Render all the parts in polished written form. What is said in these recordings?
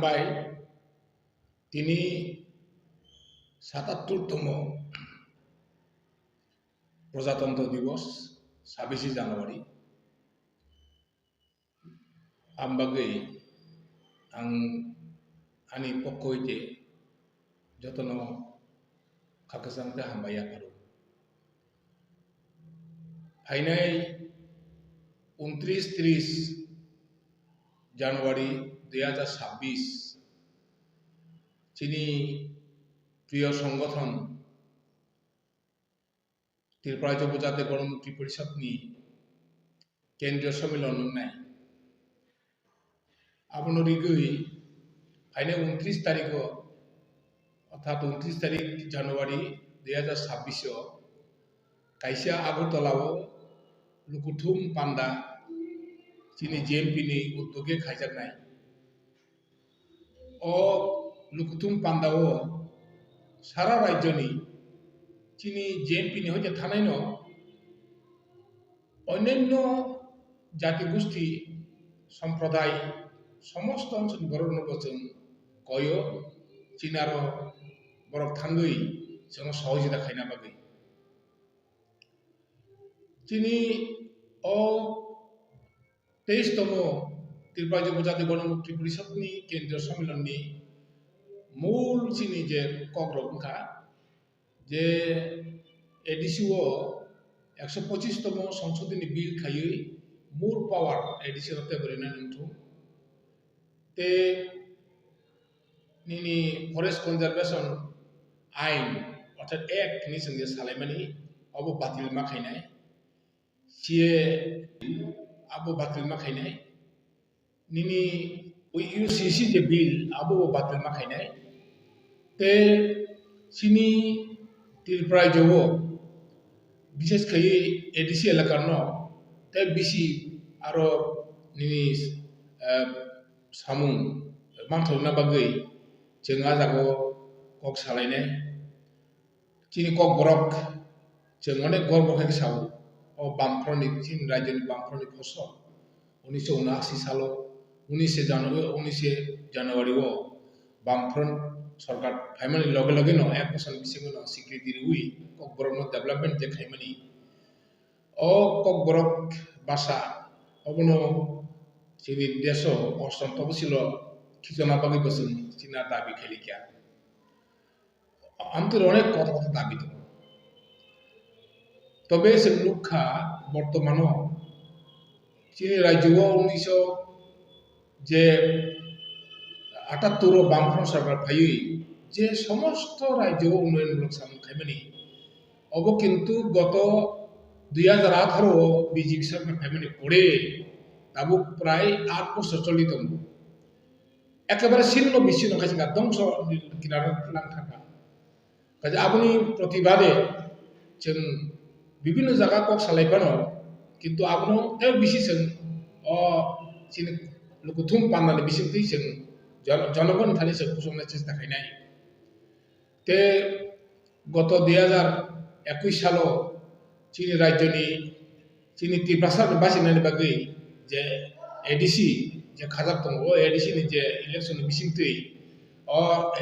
थांबाय তিনি ৭৭তম প্রজাতন্ত্র দিবস ২৬শে জানুয়ারি आमबागै आं आंनि पक्ष हইতে যতन खाखासांखो हामबाय आफादो फाइनाय 29-30 জানুয়ারি 2026 চিনি প্রিয় সংগঠন त्रिपुरा जनजाति गणमुक्ति परिषदनि केंद्रीय सम्मेलन होननाय आपनो रिगै फाइनाय 29 तारिख अर्थात 29 तारिख জানুয়ারি 2026 कायसा आगरतलाव लुकुथुम पांडा चिनि जेएमपी नि उद्योगे खायजानाय ओ लुकुथुम पांडाओ सारा राज्यनि चिनि जेएमपी नि हयते थानाय न अन्यान्य जाति गोष्ठी सम्प्रदाय समस्त ओनसोल बरनबजों कयो चिनारो बरक थांगै जों सहजिता खायना बागै चिनि ओ 23तम त्रिपुरा जनजाति गणमुक्ति परिषदनि केंद्रीय सम्मेलननि मूल चिनि जे कग्रबखा जे एडिसिओ 125तम संसदनि बिल खायै मूल पावर एडिसिओ तेबरिना नंथु ते निनि फरेस्ट कन्जारभेशन आइन अर्थात एक्ट नि संगे सालायमानि अब बातिल माखायनाय सीए अब बातिल माखायनाय निनि यूसीसी जे बिल अब बातिल माखायनाय ते सिनि त्रिपुरा जवो विशेष खायै एडिसी एलाकार न ते बिसी आरो निनि सामुं मानथौना बागै जों आजागो कक सालायनाय चिनि कक बरक जों अनेक गर्व खायखो सावो ओ बामफ्रनि चिन राज्यनि बामफ्रनि फसल 1979 सालो 19 জানুয়ারি बामफ्रन सरकार फाइमानि लगे लगे न एक बोसोर बिसिङो न स्वीकृति हुई कक बरक न डेभलपमेंट जे खायमानि ओ कक बरक भाषा अबनो चिनि देशो अष्टम खिजना बागै बोसोन चिना दाबि खेलिकिया आमतिर अनेक कथा दाबि दं तबे जों लुखा बर्तमान चिनि राज्योआव 1900 जे 78 बामफ्रन सरकार फायै जे समस्त राज्योआव उन्नयनमूलक सामुं खायमानि अब किन्तु गत 2018 बीजेपी सरकार फायमानि पड़े दाबो प्राय 8 बोसोर चलि दं एकेबारे सिन्न बिसिन्न खायसे दंस किनारा लांथाका काजे आबुनि प्रतिबादे जों विभिन्न जायगा कक सालायबानो किन्तु आबुनो ते बिसिजों चिनि लुकुथुम पान्डानि बिसिंथै जों जनगण थानि जों फसंनाय चेष्टा खायनाय ते गत 2021 सालो चिनि राज्यनि चिनि त्रिपुरा बासिनायनि बागै जे एडिसी जे खाजाब दङ एडिसी नि जे इलेक्शन बिसिंथै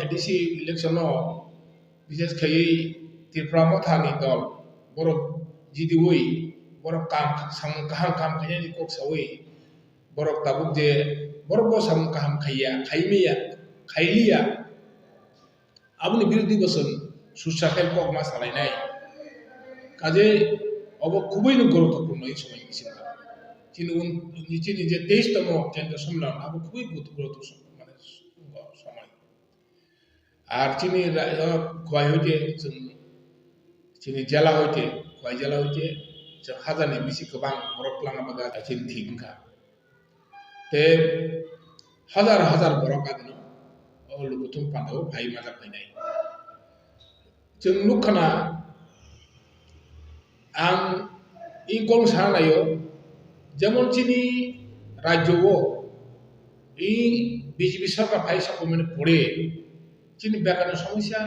एडिसी इलेक्शन विशेष खायै त्रिपुरा मथानि दल बरक जिदिवै बरक सामुं गाहाम खायनायनि कक सावै बरक दाबुक जे बरक सामुं गाहाम खायलिया आबुनि बिरोधी बोसोन सुसाखाय कक मा सालायनाय काजे अब खुबैनो गुरुत्वपूर्ण এই সময় बिसिङा चिनि जे 23तम केंद्र सम्मेलन अब खुबै गुरुत्वपूर्ण माने समय আর চিনি খোয়াই হইতে जों चिनि जेला हইते खवाई जेला हইते जों हाजारनि बिसि गोबां बरक लाङा बागा चिनि थिगखा ते हाजार हाजार बरक आदनो लुकुथुम पान्डाव भाई माजा फैनाय जों लुखाना आं इंगल सानायो जेमन चिनि राज्योआव बीजेपी सरकार फाइ सापमेंट पड़े चिनि बेकार समस्या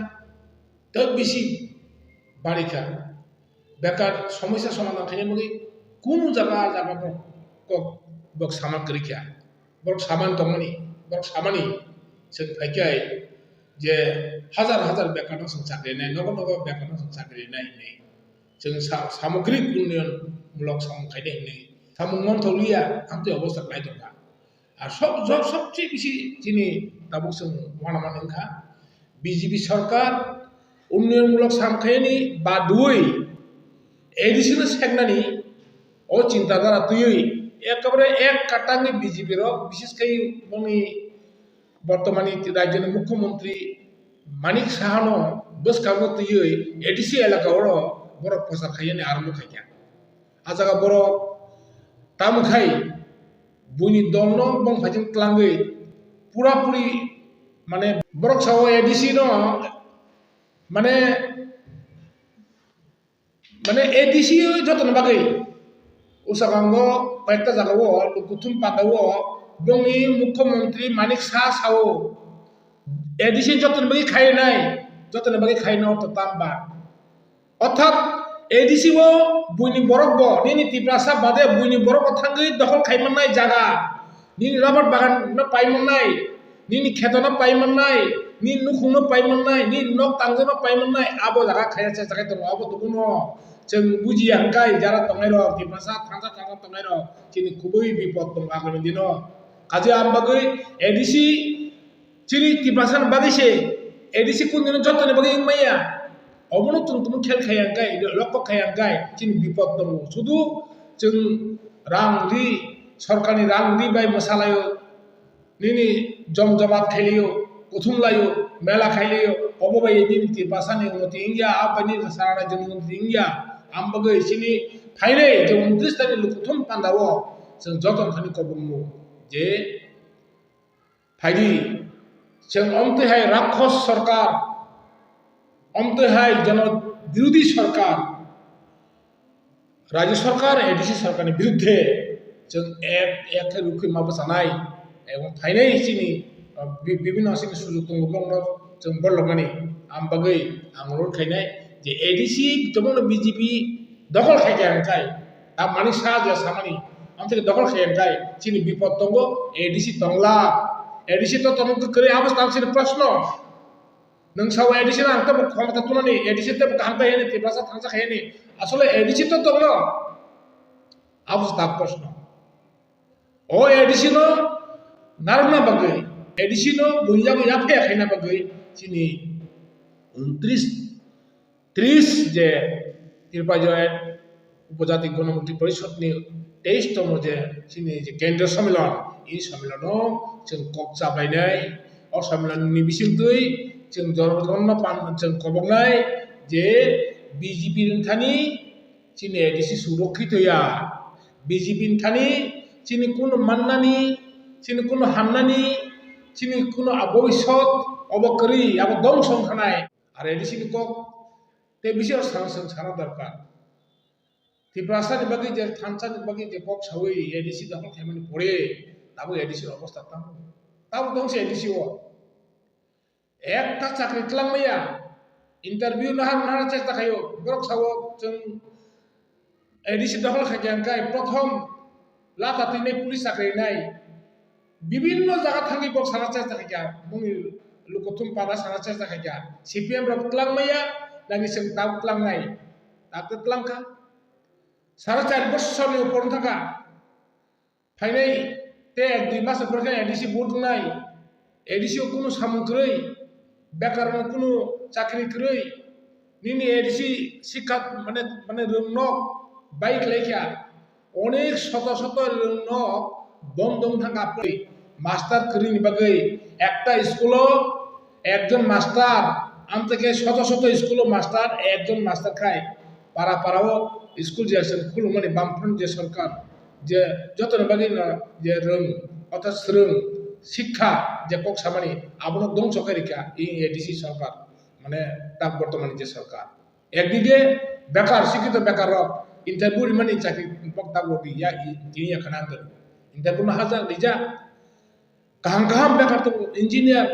तब बेसि बारिखा बेकार समस्या समाधान खायनो मगे कोनो जागा कक बक सामान करिखा बक सामान दंमनि बक सामानि जों फायखाय जे हाजार हाजार बेखाराव जों साख्रिनाय नग नग बेखाराव जों साख्रिनाय जों सामग्रिक उन्नयनमूलक सामखायनाय होनै सामुं मन्थलिया आमते अबस्था नायदोंखा আর সবচেয়ে বেশি যিনি তাবুক जों ওয়ানামান ओंखा বিজেপি সরকার উন্নয়নমূলক সামখায়নি বাদুই এডিশনাল সেগনানি ও চিন্তাধারা তুই একেবারে এক কাটাঙ্গে বিজেপির বিশেষ করে মনি বর্তমানে রাজ্যের মুখ্যমন্ত্রী মানিক সাহানো বসকাঙ্গ তুই এডিসি এলাকাও বড় প্রচার খাইয়ানি আরম্ভ খাইয়া আজাga বড় তামখাই बुनि दलनो बंफाइजों क्लांगै पुरापुरि माने बरक साव एडिसि न माने माने एडिसि जतन बागै उसागांगो कयेकटा जागावो लुकुथुम पादावो बंनि मुख्यमंत्री मानिक साव एडिसि जतन बागै खायनाय तो तामबा अर्थात एडिसि वो बुनि बरक बो निनि तिप्रासा बादे बुनि बरक थांगै दखल खायमनाय जागा निनि रबर बागान न पाइमनाय निनि खेतन पाइमनाय नि नुखुंनो पाइमनाय नि नक तांजोनो पाइमनाय आबो जागा खायासे जागा दङ आबो दुकुनो जों बुजिया गाय जारा तंगाय र तिप्रासा थांजा तंगाय र चिनि खुबै बिपद दङ आगोलनि दिनो काजे आमबागै एडिसि चिनि तिप्रासा बागैसे एडिसि कुन दिन जतन बागै इंमाया अबनो तुम खेल खायांगाय लक्ष्य खायांगाय चिनि बिपद दङ शुधु जों रांरि सरकारनि रांरि बाय मोसालायो निनि जमजमात खायलियो कुथुमलायो मेला खायलियो अबबाय निनि तिपासानि उन्नति इंगिया आबानि सारा जोंनि उन्नति इंगिया आमबगै चिनि फायनै जों 29 तानि लुकुथुम पान्दावो जों जतन खानि कबुमु जे फायदि जों अमतेहाय राक्षस सरकार अमतेहाय जन विरोधी सरकार राज्य सरकार एडिसि सरकारनि बिरुद्धे जों एक रुखै माबसानाय एवं फायनै चिनि विभिन्न सिनि सुजुग दङ बंनो जों बलगनानि आमबागै आंलर खायनाय जे एडिसि तमनो बीजेपी दखल खायखाय आ मानि साजा सामानि आमते दखल खायखाय चिनि विपद दङ एडिसि दंला एडिसि तो तमको करे अवस्था सिनि प्रश्न नोंसाव एडिसि आंता क्षमता तुनानि एडिसि ते कांता हेनि तिप्रासा थांजा खायनि आसले एडिसि तो दङ अवस्था प्रश्न ओ एडिसि नो नारना बागै एडिसि नो बुइयाबो याफे खायना बागै चिनि 29-30 जे तिरपाजय उपजाति गणमुक्ति परिषदनि 23 तम जे चिनि जे केंद्र सम्मेलन ई सम्मेलनाव जों कक जाबायनाय अ सम्मेलननि बिसिंतै जों जरगन्न पान जों कबंनाय जे बीजेपी थानि चिनि एडिसि सुरक्षितया बीजेपी थानि चिनि कुनो माननानि चिनि कुनो हामनानि चिनि कुनो भबिष्यत अबकरी अब दं संखानाय आरो एडिसि कक ते बिसोर सारा दरकार तिप्रासानि बागै जे थानसानि बागै जे कक सावै एडिसि दखल खायमानि पड़े दाबो एडिसि अवस्था ताबो दंसे एडिसि একটা চাকরি ক্লাংমাইয়া ইন্টারভিউ নাহার চেষ্টা খাইও বরক সাও जों এডিসি দখল খাইখায় প্রথম লাতাতিনে পুলিশ চাকরি নাই বিভিন্ন জায়গা থাকি বক সারা চেষ্টা খাইয়া মুনি লুকথুম পাড়া সারা চেষ্টা খাইয়া সিপিএম রক ক্লাংমাইয়া নানি जों দাও ক্লাংনাই তাতে ক্লাংকা সারা 4 বছরनि উপর থাকা ফাইনাই তে 2 মাস পরে এডিসি বোর্ড নাই एडिसि कुनो सामुग्रै बेकार कुनो चाकरी क्रय निनि एडिसि शिक्षा माने माने रोंनक बाइक लेखा अनेक शत शत रोंनक बंदं थाका परि मास्टार करिनि बागै एकटा स्कुलो एकजन मास्टार आम থেকে শত শত স্কুলো মাস্টার একজন মাস্টার খায় পাড়া পাড়াও স্কুল যে খুলো মানে বামফ্রন্ট যে সরকার যে যতন বাগै যে रों অর্থাৎ रों শিক্ষা যে কক সামানি আবনো দং সরকারিকা এই এডিসি সরকার মানে তা বর্তমানে যে সরকার একদিকে বেকার শিক্ষিত বেকার ইন্টারভিউ মানে চাকরি বক্তা বটি ইয়া তিনি এখানে আনতে ইন্টারভিউ না হাজার লিজা কাহাম কাহাম বেকার তো ইঞ্জিনিয়ার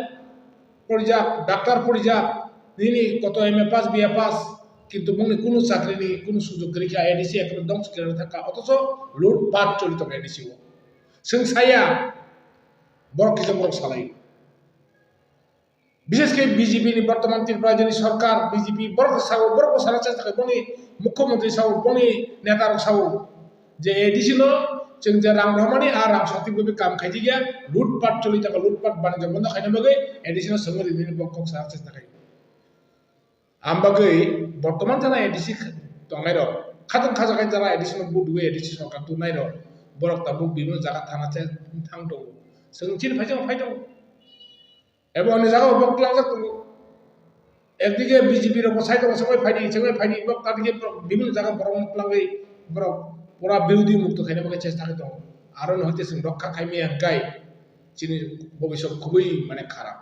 পড়িযা ডাক্তার পড়িযা নিনি কত এমএ পাস বিএ পাস কিন্তু মনে কোনো চাকরি নেই কোনো সুযোগ রেখা এডিসি একদম দং করে থাকা অথচ লুটপাট চলিত এডিসি जों साया बरक किसम बरक सालायो বিশেষ করে বিজেপি বর্তমান ত্রিপুরা সরকার বিজেপি বড় সাউ বড় সারা চেষ্টা করে বনি মুখ্যমন্ত্রী সাউ বনি নেতার সাউ যে এডিসিনো जों जे रां रमानि आ रां शक्ति बे काम खाइदि गया लुटपाट चलि थाका लुटपाट बानाय बन्द खाइनो बगे एडिसनाल संगरि नि बकक सा चेष्टा खाइ आमबागै बर्तमान जाना एडिसि तंगाय र खातन खाजा खाइ जाना एडिसनाल बुदुवे एडिसि सरकार तु नाय र बरक ताबु बिनो जागा थाना चे थां दं जोंथिर फाइजों फाइदों एबो अनि जागा बकलां जा একদিকে বিজেপির অবসাইড সবাই ফাইডি বক তাদিকে বিভিন্ন জায়গা বড় প্লাঙ্গই বড় পুরা বিরোধী মুক্ত খাইনে বকে চেষ্টা করতে আরো হইতেছেন রক্ষা খাইমে গাই চিনি ভবিষ্যৎ খুবই মানে খারাপ